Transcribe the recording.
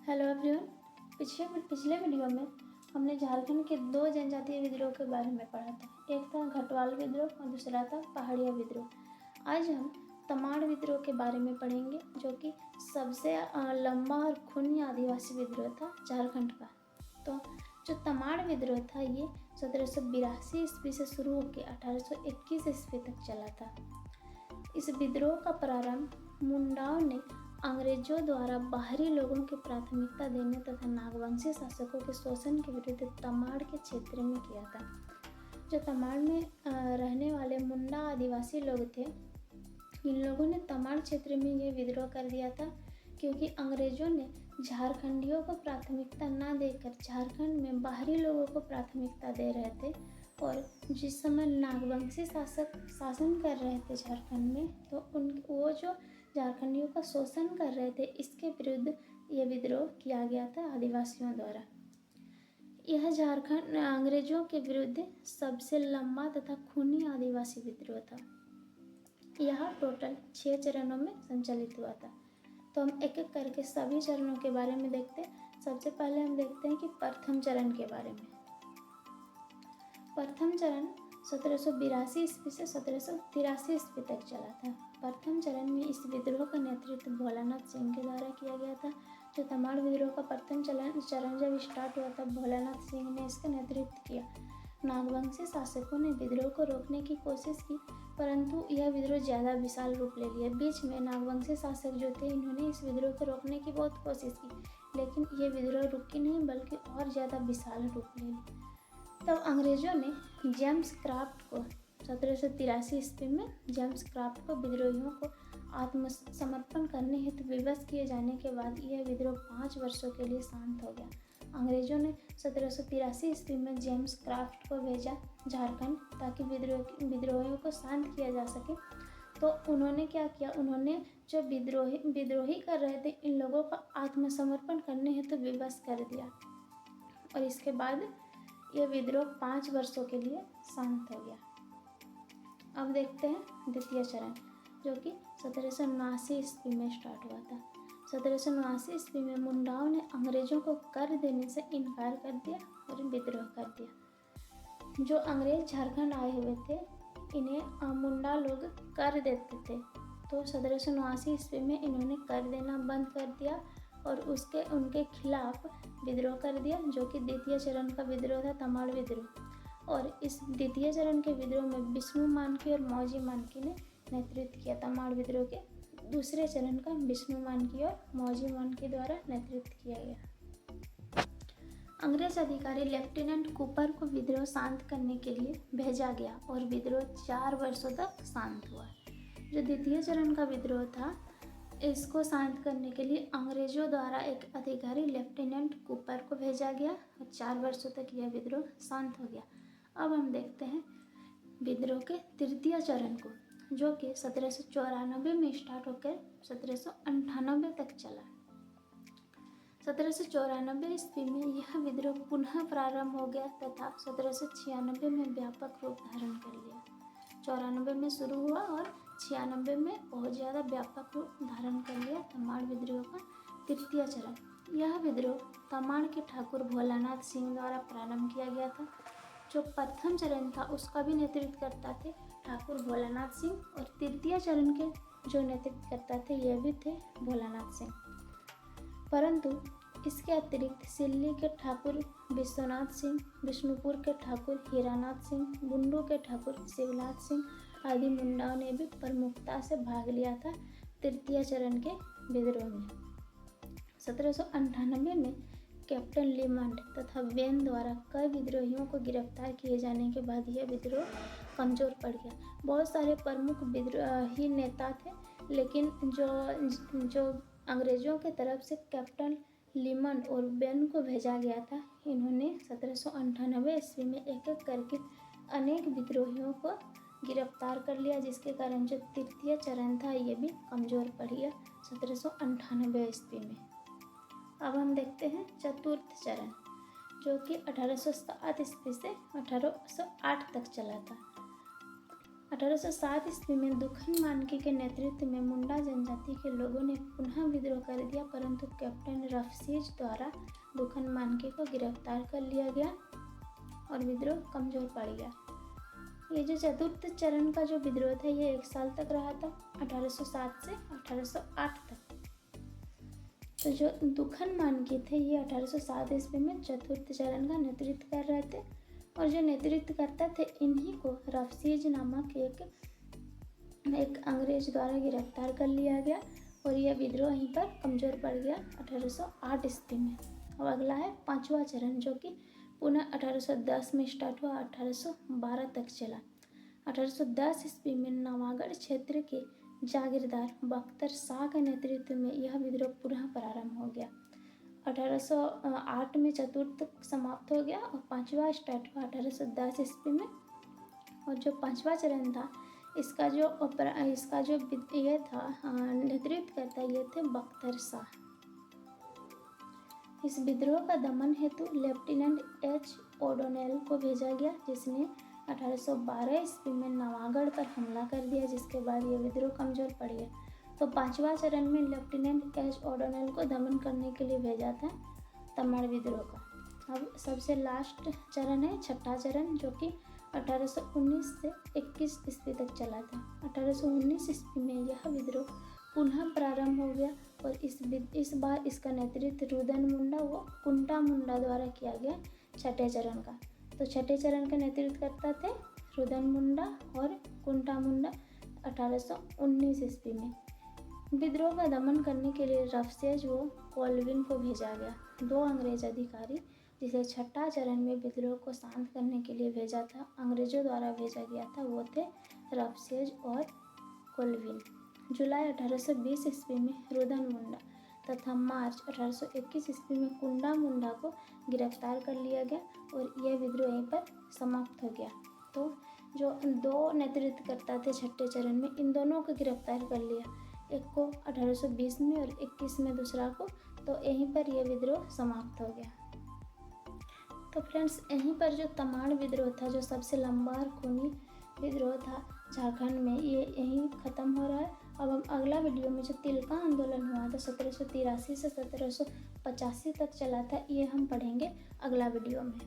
Hello everyone. पिछले video में हमने झारखंड के दो जनजातीय विद्रोह के बारे में पढ़ा था। एक था घटवाल विद्रोह और दूसरा था पहाड़िया विद्रोह। आज हम तमाड़ विद्रोह के बारे में पढ़ेंगे, जो कि सबसे लंबा और खूनी आदिवासी विद्रोह था झारखंड का। तो जो तमाड़ विद्रोह था ये 1782 ईस्वी से शुरू होकर 1821 ईस्वी तक चला था। इस विद्रोह का प्रारंभ मुंडाओं ने अंग्रेजों द्वारा बाहरी लोगों की प्राथमिकता देने तथा नागवंशी शासकों के शोषण के विरुद्ध तमाड़ के क्षेत्र में किया था। जो तमाड़ में रहने वाले मुंडा आदिवासी लोग थे, इन लोगों ने तमाड़ क्षेत्र में ये विद्रोह कर दिया था क्योंकि अंग्रेजों ने झारखंडियों को प्राथमिकता न देकर झारखंड में बाहरी लोगों को प्राथमिकता दे रहे थे। और जिस समय नागवंशी शासक शासन कर रहे थे झारखंड में, तो वो जो झारखंडियों का शोषण कर रहे थे, इसके विरुद्ध यह विद्रोह किया गया था आदिवासियों द्वारा। यह झारखंड अंग्रेजों के विरुद्ध सबसे लंबा तथा खूनी आदिवासी विद्रोह था। यह टोटल 6 चरणों में संचालित हुआ था। तो हम एक एक करके सभी चरणों के बारे में देखते हैं। सबसे पहले हम देखते हैं कि प्रथम चरण के बारे में। प्रथम चरण 1782 ईस्वी से 1783 ईस्वी तक चला था। प्रथम चरण में इस विद्रोह का नेतृत्व भोलानाथ सिंह के द्वारा किया गया था। जो तमाड़ विद्रोह का प्रथम चरण जब स्टार्ट हुआ तब भोलानाथ सिंह ने इसका नेतृत्व किया। नागवंशी शासकों ने विद्रोह को रोकने की कोशिश की, परंतु यह विद्रोह ज़्यादा विशाल रूप ले लिया। बीच में नागवंशी शासक जो थे, इन्होंने इस विद्रोह को रोकने की बहुत कोशिश की, लेकिन ये विद्रोह रुकी नहीं, बल्कि और ज़्यादा विशाल रूप ले ली। तब अंग्रेजों ने जेम्स क्राफ्ट को 1783 ईस्वी में जेम्स क्राफ्ट को विद्रोहियों को आत्मसमर्पण करने हेतु विवश किए जाने के बाद यह विद्रोह 5 वर्षों के लिए शांत हो गया। अंग्रेजों ने 1783 ईस्वी में जेम्स क्राफ्ट को भेजा झारखंड, ताकि विद्रोहियों को शांत किया जा सके। तो उन्होंने क्या किया, उन्होंने जो विद्रोही कर रहे थे, इन लोगों का आत्मसमर्पण करने हेतु विवश कर दिया। और इसके बाद यह विद्रोह 5 वर्षों के लिए शांत हो गया। अब देखते हैं द्वितीय चरण, जो कि 1779 ईस्वी में स्टार्ट हुआ था। 1779 ईस्वी में मुंडाओं ने अंग्रेजों को कर देने से इनकार कर दिया और विद्रोह कर दिया। जो अंग्रेज झारखंड आए हुए थे, इन्हें मुंडा लोग कर देते थे, तो 1779 ईस्वी में इन्होंने कर देना बंद कर दिया और उनके खिलाफ विद्रोह कर दिया, जो कि द्वितीय चरण का विद्रोह था, तमाड़ विद्रोह। और इस द्वितीय चरण के विद्रोह में विष्णु मानकी और मौजी मानकी ने नेतृत्व किया। तमाड़ विद्रोह के दूसरे चरण का विष्णु मानकी और मौजी मानकी द्वारा नेतृत्व किया गया। अंग्रेज अधिकारी लेफ्टिनेंट कूपर को विद्रोह शांत करने के लिए भेजा गया और विद्रोह 4 वर्षों तक शांत हुआ। जो द्वितीय चरण का विद्रोह था, इसको शांत करने के लिए अंग्रेजों द्वारा एक अधिकारी लेफ्टिनेंट कूपर को भेजा गया और 4 वर्षों तक यह विद्रोह शांत हो गया। अब हम देखते हैं विद्रोह के तृतीय चरण को, जो कि 1794 में स्टार्ट होकर 1798 तक चला। 1794 ईस्वी में यह विद्रोह पुनः प्रारंभ हो गया तथा 1796 में व्यापक रूप धारण कर लिया। 94 में शुरू हुआ और 96 में बहुत ज़्यादा व्यापक रूप धारण कर लिया तमाड़ विद्रोह का तृतीय चरण। यह विद्रोह तमाड़ के ठाकुर भोलानाथ सिंह द्वारा प्रारंभ किया गया था। जो प्रथम चरण था, उसका भी नेतृत्व करता थे ठाकुर भोलानाथ सिंह, और तृतीय चरण के जो नेतृत्व करता थे, यह भी थे भोलानाथ सिंह। परंतु इसके अतिरिक्त सिल्ली के ठाकुर विश्वनाथ सिंह, विष्णुपुर के ठाकुर हीरानाथ सिंह, बुंडू के ठाकुर शिवनाथ सिंह आदि मुंडाओं ने भी प्रमुखता से भाग लिया था तृतीय चरण के विद्रोह में। 1798 में कैप्टन लिमंड तथा बेन द्वारा कई विद्रोहियों को गिरफ्तार किए जाने के बाद यह विद्रोह कमजोर पड़ गया। बहुत सारे प्रमुख विद्रोही नेता थे, लेकिन जो अंग्रेजों के तरफ से कैप्टन लिमंड और बेन को भेजा गया था, इन्होंने 1798 ईस्वी में एक एक करके अनेक विद्रोहियों को गिरफ्तार कर लिया, जिसके कारण जो तृतीय चरण था, ये भी कमज़ोर पड़ गया 1798 ईस्वी में। अब हम देखते हैं चतुर्थ चरण, जो कि 1807 ईस्वी से 1808 तक चला था। 1807 ईस्वी में दुखन मानकी के नेतृत्व में मुंडा जनजाति के लोगों ने पुनः विद्रोह कर दिया, परंतु कैप्टन रफसीज द्वारा दुखन मानकी को गिरफ्तार कर लिया गया और विद्रोह कमजोर पड़ गया। ये जो चतुर्थ चरण का जो विद्रोह था ये 1 साल तक रहा था, 1807 से 1808 तक। तो जो दुखन मानकी थे ये 1807 ईस्वी में चतुर्थ चरण का नेतृत्व कर रहे थे और जो नेतृत्व करता थे इन्हीं को रफसीज नामक एक अंग्रेज द्वारा गिरफ्तार कर लिया गया और यह विद्रोह यहीं पर कमज़ोर पड़ गया 1808 ईस्वी में। अब अगला है 5वां चरण जो कि पुनः 1810 में स्टार्ट हुआ, 1812 तक चला। 1810 ईस्वी में नवागढ़ क्षेत्र के जागीरदार बख्तर शाह के नेतृत्व में यह विद्रोह पुनः प्रारंभ हो गया। 1808 में चतुर्थ समाप्त हो गया और 5वां स्टार्ट हुआ 1810 ईस्वी में। और जो 5वां चरण था इसका जो ये था नेतृत्व करता ये थे बख्तर शाह। इस विद्रोह का दमन हेतु लेफ्टिनेंट एच ओडोनेल को भेजा गया, जिसने 1812 ईस्वी में नवागढ़ पर हमला कर दिया, जिसके बाद ये विद्रोह कमज़ोर पड़ गया। तो 5वां चरण में लेफ्टिनेंट एच ओडोनेल को दमन करने के लिए भेजा था तमाड़ विद्रोह का। अब सबसे लास्ट चरण है 6वां चरण जो कि 1819 से 21 ईस्वी तक चला था। 1819 ईस्वी में यह विद्रोह पुनः प्रारंभ हो गया और इस बार इसका नेतृत्व रुदन मुंडा व कुंटा मुंडा द्वारा किया गया 6ठे चरण का। तो 6ठे चरण का नेतृत्व करता थे रुदन मुंडा और कुंटा मुंडा 1819 ईस्वी में। विद्रोह का दमन करने के लिए रफसेज व कोलविन को भेजा गया, 2 अंग्रेज अधिकारी जिसे 6ठा चरण में विद्रोह को शांत करने के लिए भेजा था, अंग्रेजों द्वारा भेजा गया था, वो थे रफसेज और कोलविन। जुलाई 1820 ईस्वी में रुदन मुंडा तथा मार्च 1821 ईस्वी में कुंडा मुंडा को गिरफ्तार कर लिया गया और यह विद्रोह यहीं पर समाप्त हो गया। तो जो 2 नेतृत्व करता थे 6ठे चरण में, इन दोनों को गिरफ्तार कर लिया, एक को 1820 में और 21 में दूसरा को, तो यहीं पर यह विद्रोह समाप्त हो गया। तो फ्रेंड्स यहीं पर जो तमाड़ विद्रोह था, जो सबसे लंबा और खूनी विद्रोह था झारखंड में, ये यहीं ख़त्म हो रहा है। अब हम अगला वीडियो में जो तिलका आंदोलन हुआ था 1783 से 1785 तक चला था, ये हम पढ़ेंगे अगला वीडियो में।